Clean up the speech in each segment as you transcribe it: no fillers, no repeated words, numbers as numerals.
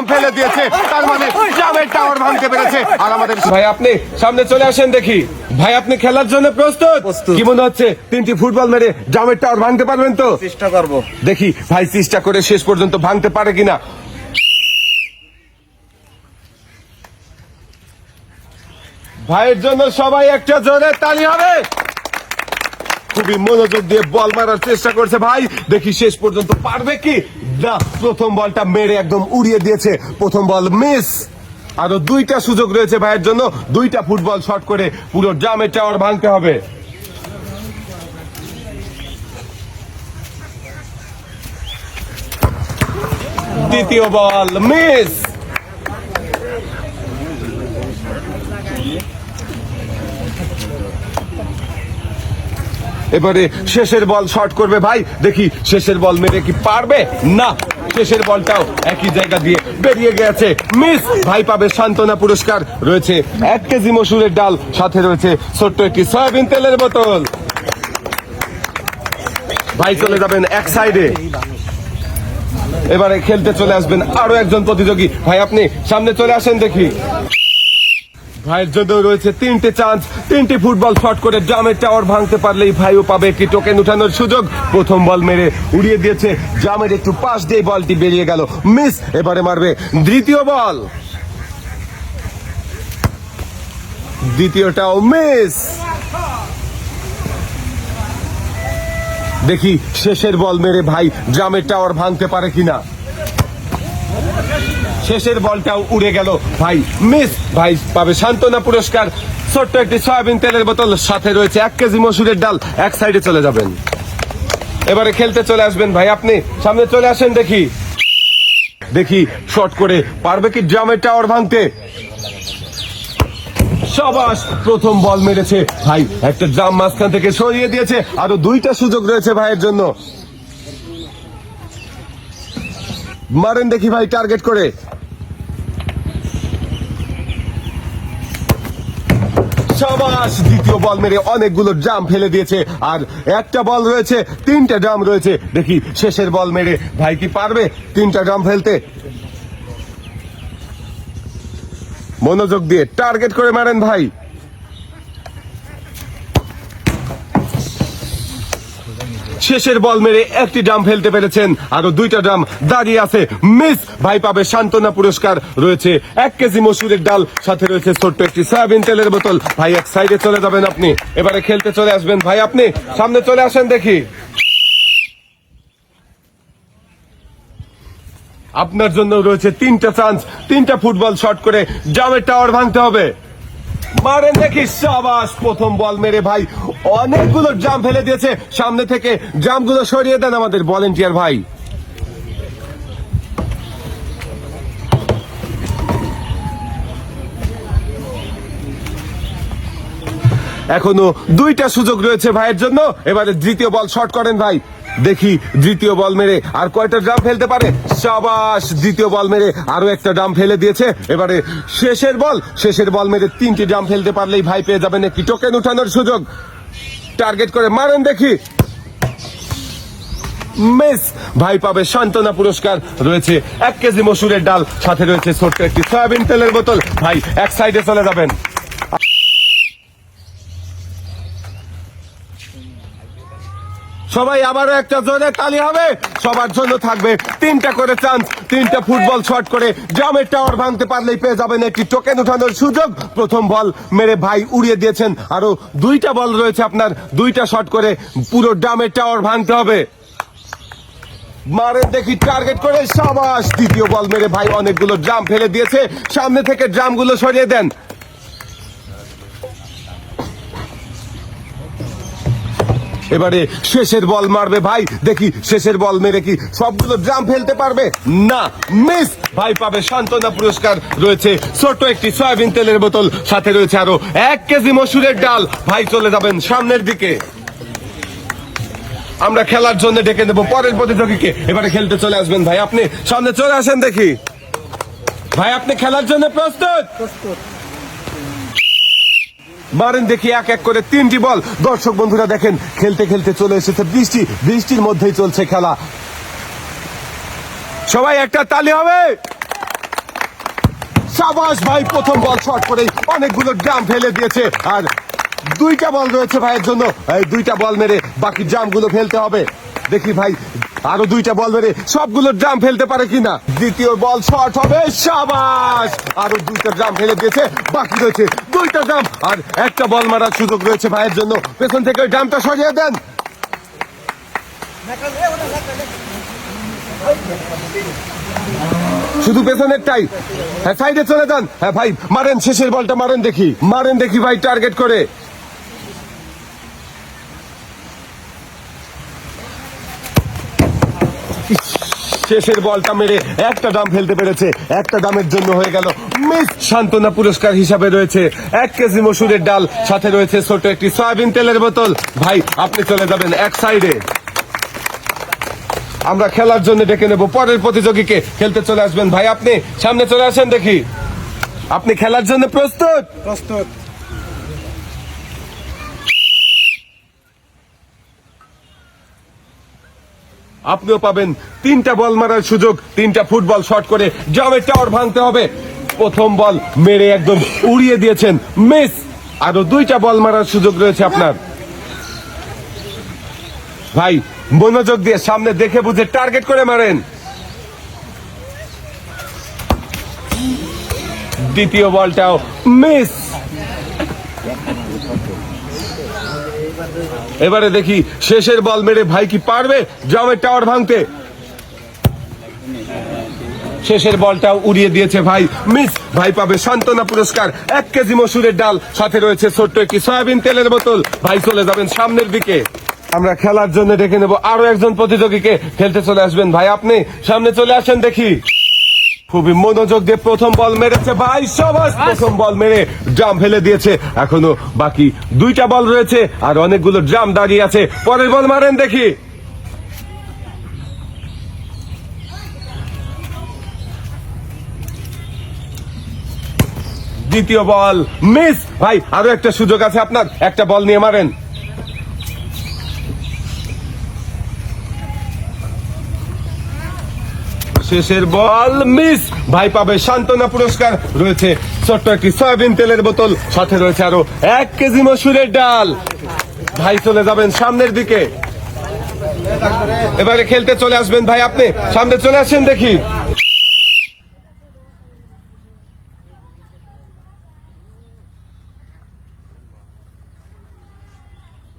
জাম ফেলে দিয়েছে, তার মানে জামের টাওয়ার ভাঙতে পেরেছে। আর আমাদের ভাই আপনি সামনে চলে আসেন দেখি। ভাই আপনি খেলার জন্য প্রস্তুত? কি মনে হচ্ছে 3টি ফুটবল মেরে জামের টাওয়ার ভাঙতে পারবেন তো? চেষ্টা করবো। দেখি ভাই চেষ্টা করে শেষ পর্যন্ত ভাঙতে পারে কিনা। ভাইয়ের জন্য সবাই একটা জোরে তালি হবে। খুবই মনোযোগ দিয়ে বল মারার চেষ্টা করছে ভাই, দেখি শেষ পর্যন্ত পারবে কি না। প্রথম বলটা মেরে একদম উড়িয়ে দিয়েছে, প্রথম বল মিস। আরো 2টা সুযোগ রয়েছে ভাইয়ের জন্য, 2টা ফুটবল শট করে পুরো জামের টাওয়ার ভাঙতে হবে। দ্বিতীয় বল মিস। এবারে শেষের বল শট করবে ভাই, দেখি শেষের বল মেরে কি পারবে না। শেষের বলটাও একই জায়গা দিয়ে বেরিয়ে গেছে, মিস। ভাই পাবে সান্ত্বনা পুরস্কার, রয়েছে 1 কেজি মসুরের ডাল, সাথে রয়েছে ছোট্ট একটি সয়াবিন তেলের বোতল। ভাই চলে যাবেন এক সাইডে। এবারে খেলতে চলে আসবেন আরো একজন প্রতিযোগী। ভাই আপনি সামনে চলে আসেন দেখি। ভাইয়ের জন্য রয়েছে 3টে চান্স, 3টি ফুটবল শট করে জামের টাওয়ার ভাঙতে পারলেই ভাইও পাবে একটি টোকেন উঠানোর সুযোগ। প্রথম বল মেরে উড়িয়ে দিয়েছে, জামের একটু পাশ দিয়ে বলটি বেরিয়ে গেল, মিস। এবারে মারবে দ্বিতীয় বল, দ্বিতীয়টাও মিস। দেখি শেষের বল মেরে ভাই জামের টাওয়ার ভাঙতে পারে কিনা। শেষের বলটাও উড়ে গেল, ভাই মিস। ভাই পাবে সান্ত্বনা পুরস্কার, ছোট্ট একটি সয়াবিন তেলের বোতল, সাথে রয়েছে 1 কেজি মসুরের ডাল। এক সাইডে চলে যাবেন। এবারে খেলতে চলে আসবেন ভাই আপনি সামনে চলে আসেন দেখি। দেখি শট করে পারবে কি জামের টাওয়ার ভাঙতে। সাবাস, প্রথম বল মেরেছে ভাই, একটা জাম মাঝখান থেকে সরিয়ে দিয়েছে। আরো 2টা সুযোগ রয়েছে ভাইয়ের জন্য, মারেন দেখি ভাই টার্গেট করে। সাবাস, দ্বিতীয় বল মেরে অনেকগুলো জাম ফেলে দিয়েছে। আর একটা বল রয়েছে, 3টে জাম রয়েছে। দেখি শেষের বল মেরে ভাই কি পারবে 3টা জাম ফেলতে। মনোযোগ দিয়ে টার্গেট করে মারেন ভাই। শেষের বল মেরে একটি জাম ফেলতে পেরেছেন, আরো 2টা জাম দাঁড়িয়ে আছে, মিস। ভাই পাবে সান্ত্বনা পুরস্কার, রয়েছে 1 কেজি মসুরের ডাল, সাথে রয়েছে ছোট্ট একটি সয়াবিন তেলের বোতল। ভাই এক সাইডে চলে যাবেন আপনি। এবারে খেলতে চলে আসবেন ভাই আপনি সামনে চলে আসেন দেখি। আপনার জন্য রয়েছে 3টা চান্স, 3টা ফুটবল শট করে জামের টাওয়ার ভাঙতে হবে। মারেন দেখি, সাবাস, প্রথম বল মেরে ভাই অনেকগুলো জাম ফেলে দিয়েছে। সামনে থেকে জামগুলো সরিয়ে দেন আমাদের ভলেন্টিয়ার ভাই। এখনো 2টা সুযোগ রয়েছে ভাইয়ের জন্য। এবারে দ্বিতীয় বল শট করেন ভাই, দেখি দ্বিতীয় বল মেরে আর কয়টা ড্রাম ফেলতে পারে। সাবাস, দ্বিতীয় বল মেরে আরো একটা ড্রাম ফেলে দিয়েছে। এবারে শেষের বল মেরে 3টি ড্রাম ফেলতে পারলেই ভাই পেয়ে যাবেন একটি টোকেন উঠানোর সুযোগ। টার্গেট করে মারেন দেখি, মিস। ভাই পাবে সান্ত্বনা পুরস্কার, রয়েছে 1 কেজি মসুরের ডাল, সাথে রয়েছে ছোট্ট একটি সয়াবিন তেলের বোতল। ভাই এক সাইডে চলে যাবেন। সবাই আবারও একটা জোরে তালি হবে। সবার জন্য থাকবে 3টা করে চান্স, 3টা ফুটবল শট করে জামের টাওয়ার ভাঙতে পারলেই পেয়ে যাবেন একটি টোকেন উঠানোর সুযোগ। প্রথম বল মেরে ভাই উড়িয়ে দিয়েছেন, আরো 2টা বল রয়েছে আপনার, 2টা শট করে পুরো জামের টাওয়ার ভাঙতে হবে। মারেন দেখি টার্গেট করে, সাবাস, দ্বিতীয় বল মেরে ভাই অনেকগুলো জাম ফেলে দিয়েছে। সামনে থেকে জামগুলো সরিয়ে দেন। এবারে শেষের বল মারবে ভাই, দেখি শেষের বল মেরে কি সবগুলো জাম ফেলতে পারবে না, মিস। ভাই পাবে সান্ত্বনা পুরস্কার, রয়েছে ছোট একটি সয়াবিন তেলের বোতল, সাথে রয়েছে আরো 1 কেজি মসুরের ডাল। ভাই চলে যাবেন সামনের দিকে। আমরা খেলার জন্য ডেকে নেব পরের প্রতিযোগীকে। এবারে খেলতে চলে আসবেন ভাই আপনি সামনে চলে আসেন দেখি। ভাই আপনি খেলার জন্য প্রস্তুত? মারেন দেখি এক এক করে 3টি বল। দর্শক বন্ধুরা দেখেন, খেলতে খেলতে চলে এসেছে বৃষ্টির মধ্যেই চলছে খেলা। সবাই একটা তালি হবে। সাবাস ভাই, প্রথম বল শর্ট করে অনেকগুলো ড্রাম ফেলে দিয়েছে। আর দুইটা বল রয়েছে ভাইয়ের জন্য, এই দুইটা বল মেরে বাকি ড্রাম গুলো ফেলতে হবে। দেখি ভাই আরো দুইটা বল মেরে সবগুলো ড্রাম ফেলতে পারে কিনা। দ্বিতীয় বল শর্ট হবে, সাবাস, আরো দুইটা ড্রাম ফেলে দিয়েছে, বাকি রয়েছে দুইটা ড্রাম আর একটা বল মারার সুযোগ রয়েছে ভাইয়ের জন্য। পেছন থেকে ওই ড্রামটা সরিয়ে দেন, শুধু পেছনেরটাই। হ্যাঁ সাইডে চলে যান। হ্যাঁ ভাই মারেন, শেষের বলটা মারেন দেখি, মারেন দেখি ভাই, টার্গেট করে। শেষের বলটা মেরে একটা ডাম ফেলতে পেরেছে, একটা ডামের জন্য হয়ে গেল মিস। সান্ত্বনা পুরস্কার হিসাবে রয়েছে 1 কেজি মসুরের ডাল, সাথে রয়েছে ছোট একটি সয়াবিন তেলের বোতল। ভাই আপনি চলে যাবেন এক সাইডে, আমরা খেলার জন্য ডেকে নেব পরের প্রতিযোগীকে। খেলতে চলে আসবেন ভাই, আপনি সামনে চলে আসেন দেখি। আপনি খেলার জন্য প্রস্তুত? প্রস্তুত। আপনিও পাবেন 3টা বল মারার সুযোগ, 3টা ফুটবল শট করে জামের টাওয়ার ভাঙতে হবে। প্রথম বল মেরে একদম উড়িয়ে দিয়েছেন, মিস। আরো 2টা বল মারার সুযোগ রয়েছে আপনার। ভাই মনোযোগ দিয়ে সামনে দেখে বুঝে টার্গেট করে মারেন। দ্বিতীয় বলটাও মিস। এবারে দেখি শেষের বল মেরে ভাই কি পারবে জামের টাওয়ার ভাঙতে। শেষের বলটাও উড়িয়ে দিয়েছে ভাই, মিস। ভাই পাবে সান্ত্বনা পুরস্কার 1 কেজি মসুরের ডাল, সাথে রয়েছে ছোট্ট একটি সয়াবিন তেলের বোতল। ভাই চলে যাবেন সামনের দিকে, আমরা খেলার জন্য ডেকে নেব আরো একজন প্রতিযোগীকে। খেলতে চলে আসবেন ভাই, আপনি সামনে চলে আসেন দেখি। খুবই মনোযোগ দিয়ে প্রথম বল মেরেছে ভাই, সবাস, প্রথম বল মেরে ড্রাম ফেলে দিয়েছে। এখনো বাকি 2টা বল রয়েছে আর অনেকগুলো ড্রাম দাঁড়িয়ে আছে। পরের বল মারেন দেখি। দ্বিতীয় বল মিস। ভাই আরো একটা সুযোগ আছে আপনার, একটা বল নিয়ে মারেন। শেষের বল মিস। ভাই পাবে সান্ত্বনা পুরস্কার, রয়েছে ছোট্ট একটি সয়াবিন তেলের বোতল, সাথে রয়েছে আরো 1 কেজি মসুরের ডাল। ভাই চলে যাবেন সামনের দিকে, এবারে খেলতে চলে আসবেন ভাই, আপনি সামনে চলে আসেন দেখি।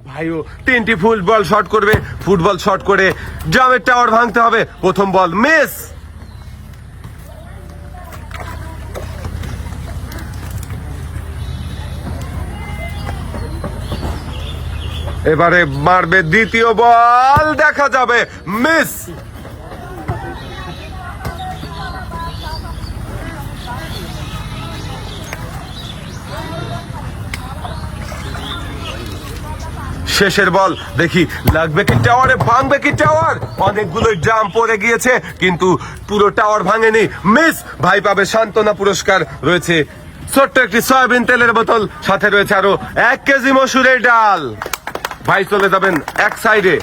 ভাইও 3টি ফুটবল শট করবে, ফুটবল শট করে জামের টাওয়ার ভাঙতে হবে। প্রথম বল মিস। এবারে মারবে দ্বিতীয় বল, দেখা যাবে মিস। শেষের বল দেখি, লাগবে কি টাওয়ারে, ভাঙবে কি টাওয়ার। অনেকগুলো ড্রাম পড়ে গিয়েছে কিন্তু পুরো টাওয়ার ভাঙেনি, মিস। ভাই পাবে সান্ত্বনা পুরস্কার, রয়েছে ছোট্ট একটি সয়াবিন তেলের বোতল, সাথে রয়েছে আরো 1 কেজি মসুরের ডাল। ভাই চলে যাবেন এক সাইডে,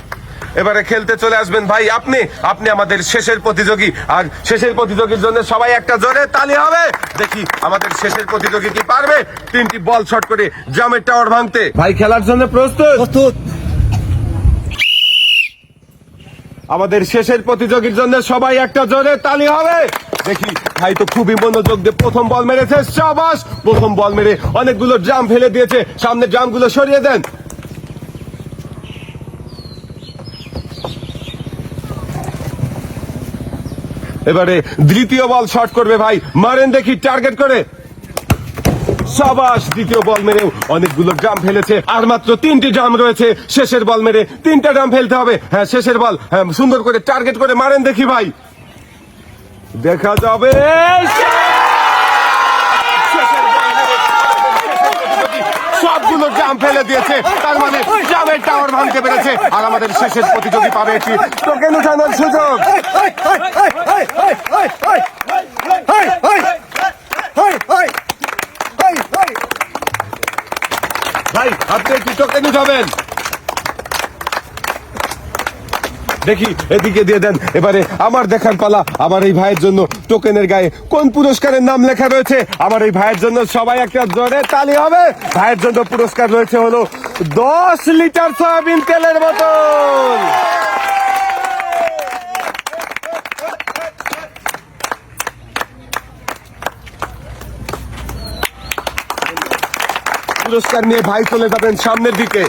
এবারে খেলতে চলে আসবেন ভাই, আপনি আপনি আমাদের শেষের প্রতিযোগী। আর শেষের প্রতিযোগীর জন্য সবাই একটা জোরে তালি হবে। দেখি আমাদের শেষের প্রতিযোগী কি পারবে 3টি বল শট করে জামের টাওয়ার ভাঙতে। ভাই খেলার জন্য প্রস্তুত? প্রস্তুত। আমাদের শেষের প্রতিযোগীর জন্য সবাই একটা জোরে তালি হবে। দেখি ভাই তো খুবই মনোযোগ দিয়ে প্রথম বল মেরেছে, সাবাস। প্রথম বল মেরে অনেকগুলো ড্রাম ফেলে দিয়েছে, সামনে ড্রামগুলো সরিয়ে দেন। এবারে দ্বিতীয় বল শট করবে ভাই, মারেন দেখি টার্গেট করে, সাবাস। দ্বিতীয় বল মেরেও অনেকগুলো ড্রাম ফেলেছে, আর মাত্র 3টি ড্রাম রয়েছে। শেষের বল মেরে 3টা ড্রাম ফেলতে হবে। হ্যাঁ শেষের বল, হ্যাঁ সুন্দর করে টার্গেট করে মারেন দেখি ভাই, দেখা যাবে। সবগুলো ড্রাম ফেলে দিয়েছে, তার মানে ড্রামের টাওয়ার ভাঙতে পেরেছে। আর আমাদের শেষের প্রতিযোগী পাবে একটি টোকেন উঠানোর সুযোগ। ভাই আপনি একটি টোকেন উঠাবেন। দেখি এদিকে দিয়ে দেন। এবারে আমার দেখার পালা। আমার এই ভাইয়ের জন্য টোকেনের গায়ে কোন পুরস্কারের নাম লেখা রয়েছে? আমার এই ভাইয়ের জন্য সবাই একটা জোরে তালি হবে। ভাইয়ের জন্য পুরস্কার রয়েছে হলো 10 লিটার সয়াবিন তেলের বোতল। পুরস্কার নিয়ে ভাই চলে যাবেন সামনের দিকে।